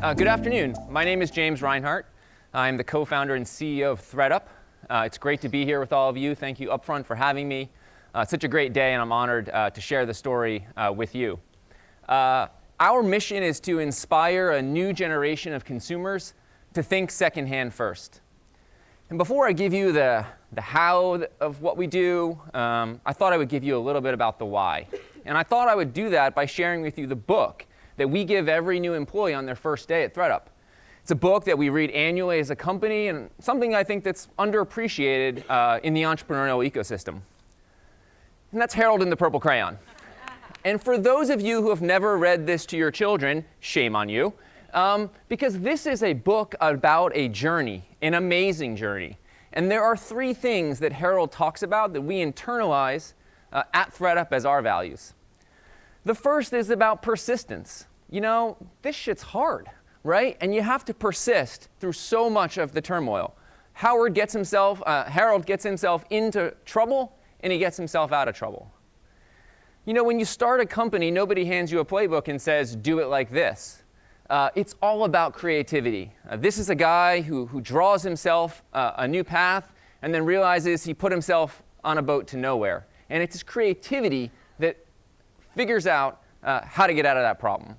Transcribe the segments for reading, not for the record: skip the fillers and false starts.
Good afternoon. My name is James Reinhart. I'm the co-founder and CEO of thredUP. It's great to be here with all of you. Thank you, Upfront, for having me. It's such a great day, and I'm honored to share the story with you. Our mission is to inspire a new generation of consumers to think secondhand first. And before I give you the how of what we do, I thought I would give you a little bit about the why. And I thought I would do that by sharing with you the book that we give every new employee on their first day at thredUP. It's a book that we read annually as a company, and something I think that's underappreciated in the entrepreneurial ecosystem. And that's Harold and the Purple Crayon. And for those of you who have never read this to your children, shame on you, because this is a book about a journey, an amazing journey. And there are three things that Harold talks about that we internalize at thredUP as our values. The first is about persistence. You know, this shit's hard, right? And you have to persist through so much of the turmoil. Harold gets himself into trouble, and he gets himself out of trouble. You know, when you start a company, nobody hands you a playbook and says, do it like this. It's all about creativity. This is a guy who draws himself a new path and then realizes he put himself on a boat to nowhere. And it's his creativity that figures out how to get out of that problem.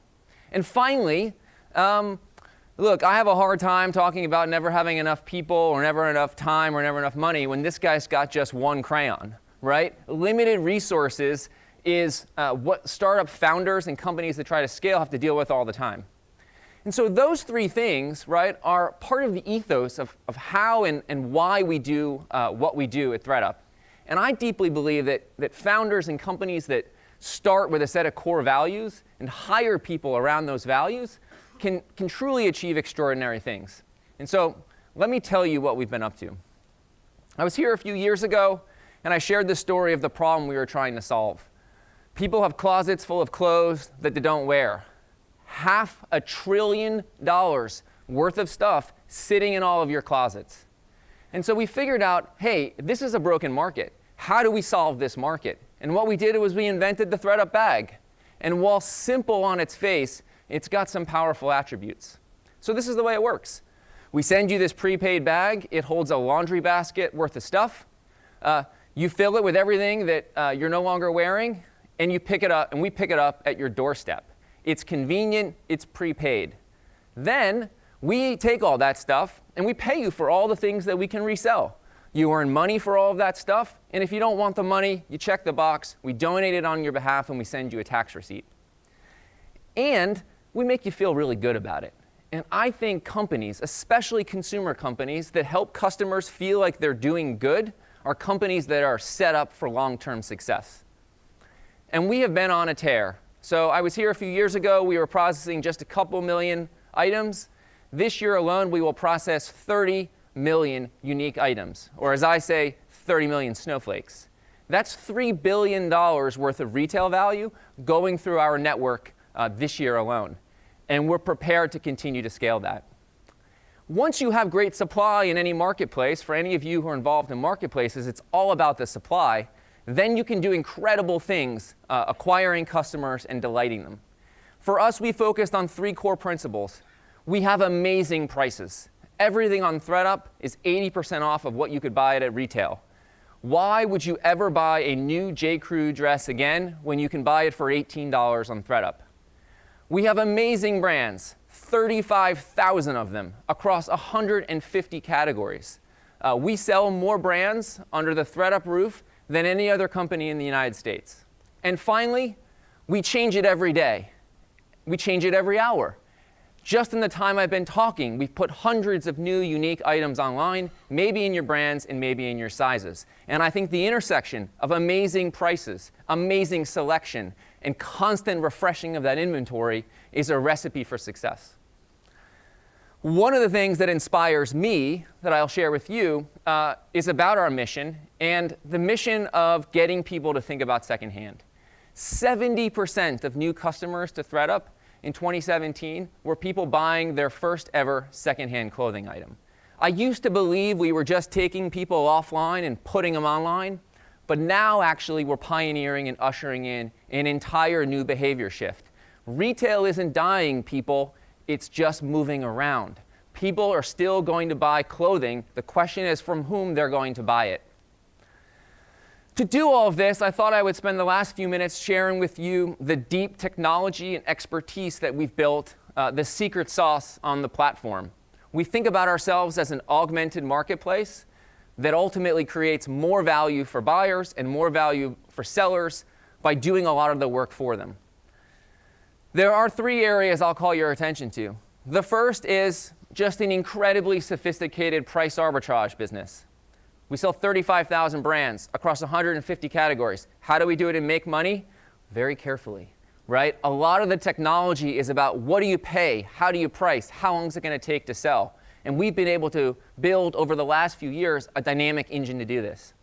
And finally, look, I have a hard time talking about never having enough people or never enough time or never enough money when this guy's got just one crayon, right? Limited resources is what startup founders and companies that try to scale have to deal with all the time. And so those three things, right, are part of the ethos of how and why we do what we do at thredUP. And I deeply believe that founders and companies that start with a set of core values and hire people around those values can truly achieve extraordinary things. And so let me tell you what we've been up to. I was here a few years ago, and I shared the story of the problem we were trying to solve. People have closets full of clothes that they don't wear. $500 billion worth of stuff sitting in all of your closets. And so we figured out, hey, this is a broken market. How do we solve this market? And what we did was we invented the thredUP bag. And while simple on its face, it's got some powerful attributes. So this is the way it works. We send you this prepaid bag. It holds a laundry basket worth of stuff. You fill it with everything that you're no longer wearing, and you pick it up, and we pick it up at your doorstep. It's convenient, it's prepaid. Then we take all that stuff, and we pay you for all the things that we can resell. You earn money for all of that stuff, and if you don't want the money, you check the box, we donate it on your behalf, and we send you a tax receipt. And we make you feel really good about it. And I think companies, especially consumer companies, that help customers feel like they're doing good are companies that are set up for long-term success. And we have been on a tear. So I was here a few years ago. We were processing just a couple million items. This year alone, we will process 30 million unique items, or as I say, 30 million snowflakes. That's $3 billion worth of retail value going through our network this year alone. And we're prepared to continue to scale that. Once you have great supply in any marketplace, for any of you who are involved in marketplaces, it's all about the supply. Then you can do incredible things acquiring customers and delighting them. For us, we focused on three core principles. We have amazing prices. Everything on thredUP is 80% off of what you could buy it at retail. Why would you ever buy a new J.Crew dress again when you can buy it for $18 on thredUP? We have amazing brands, 35,000 of them across 150 categories. We sell more brands under the thredUP roof than any other company in the United States. And finally, we change it every day. We change it every hour. Just in the time I've been talking, we've put hundreds of new unique items online, maybe in your brands and maybe in your sizes. And I think the intersection of amazing prices, amazing selection, and constant refreshing of that inventory is a recipe for success. One of the things that inspires me that I'll share with you is about our mission and the mission of getting people to think about secondhand. 70% of new customers to thredUP in 2017 were people buying their first ever secondhand clothing item. I used to believe we were just taking people offline and putting them online, but now actually we're pioneering and ushering in an entire new behavior shift. Retail isn't dying, people. It's just moving around. People are still going to buy clothing. The question is from whom they're going to buy it. To do all of this, I thought I would spend the last few minutes sharing with you the deep technology and expertise that we've built, the secret sauce on the platform. We think about ourselves as an augmented marketplace that ultimately creates more value for buyers and more value for sellers by doing a lot of the work for them. There are 3 areas I'll call your attention to. The first is just an incredibly sophisticated price arbitrage business. We sell 35,000 brands across 150 categories. How do we do it and make money? Very carefully, right? A lot of the technology is about what do you pay, how do you price, how long is it going to take to sell? And we've been able to build over the last few years a dynamic engine to do this.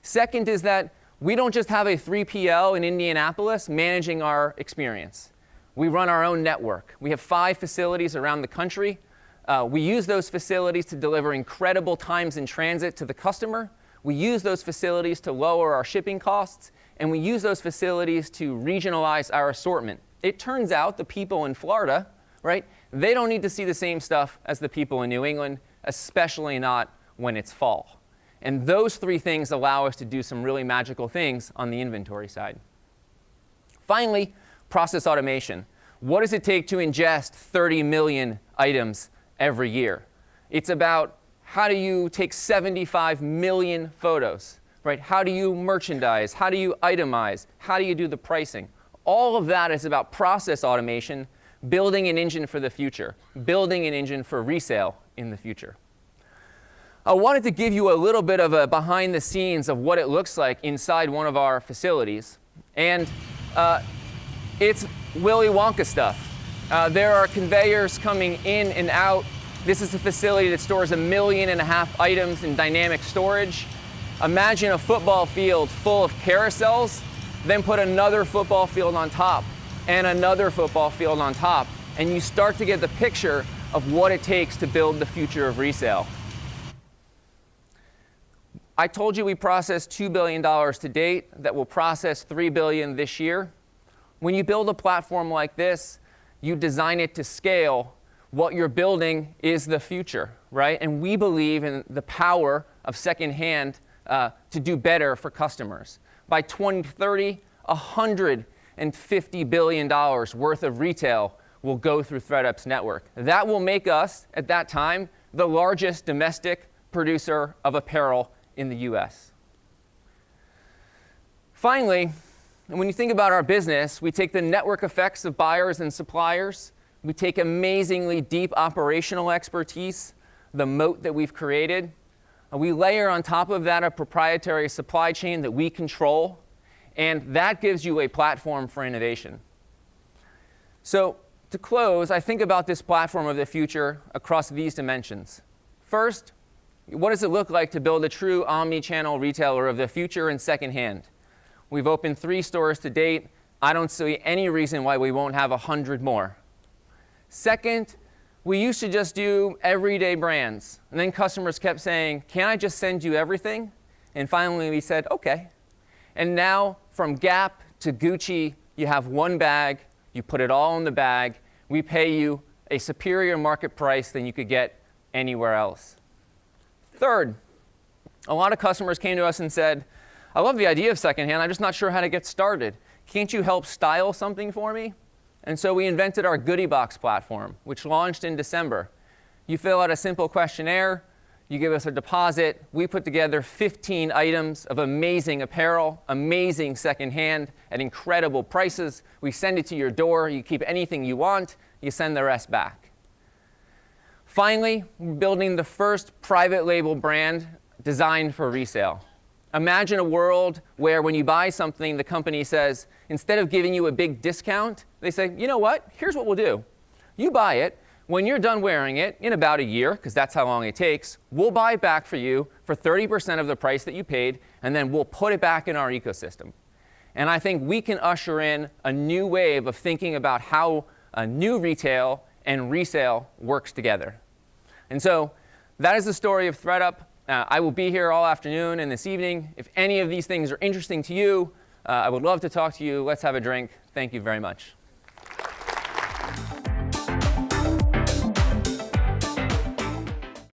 Second is that we don't just have a 3PL in Indianapolis managing our experience. We run our own network. We have 5 facilities around the country. We use those facilities to deliver incredible times in transit to the customer. We use those facilities to lower our shipping costs. And we use those facilities to regionalize our assortment. It turns out the people in Florida, right, they don't need to see the same stuff as the people in New England, especially not when it's fall. And those 3 things allow us to do some really magical things on the inventory side. Finally, process automation. What does it take to ingest 30 million items every year? It's about how do you take 75 million photos, right? How do you merchandise? How do you itemize? How do you do the pricing? All of that is about process automation, building an engine for the future, building an engine for resale in the future. I wanted to give you a little bit of a behind the scenes of what it looks like inside one of our facilities. And it's Willy Wonka stuff. There are conveyors coming in and out. This is a facility that stores 1.5 million items in dynamic storage. Imagine a football field full of carousels, then put another football field on top and another football field on top, and you start to get the picture of what it takes to build the future of resale. I told you we processed $2 billion to date, that will process $3 billion this year. When you build a platform like this, you design it to scale. What you're building is the future, right? And we believe in the power of secondhand to do better for customers. By 2030, $150 billion worth of retail will go through thredUP's network. That will make us, at that time, the largest domestic producer of apparel in the US. Finally, and when you think about our business, we take the network effects of buyers and suppliers. We take amazingly deep operational expertise, the moat that we've created. And we layer on top of that a proprietary supply chain that we control. And that gives you a platform for innovation. So to close, I think about this platform of the future across these dimensions. First, what does it look like to build a true omni-channel retailer of the future in secondhand? We've opened 3 stores to date. I don't see any reason why we won't have 100 more. Second, we used to just do everyday brands. And then customers kept saying, can I just send you everything? And finally we said, OK. And now from Gap to Gucci, you have one bag. You put it all in the bag. We pay you a superior market price than you could get anywhere else. Third, a lot of customers came to us and said, I love the idea of secondhand. I'm just not sure how to get started. Can't you help style something for me? And so we invented our Goodie Box platform, which launched in December. You fill out a simple questionnaire. You give us a deposit. We put together 15 items of amazing apparel, amazing secondhand at incredible prices. We send it to your door. You keep anything you want. You send the rest back. Finally, we're building the first private label brand designed for resale. Imagine a world where when you buy something, the company says, instead of giving you a big discount, they say, you know what? Here's what we'll do. You buy it. When you're done wearing it, in about a year, because that's how long it takes, we'll buy it back for you for 30% of the price that you paid, and then we'll put it back in our ecosystem. And I think we can usher in a new wave of thinking about how a new retail and resale works together. And so that is the story of thredUP. I will be here all afternoon and this evening. If any of these things are interesting to you, I would love to talk to you. Let's have a drink. Thank you very much.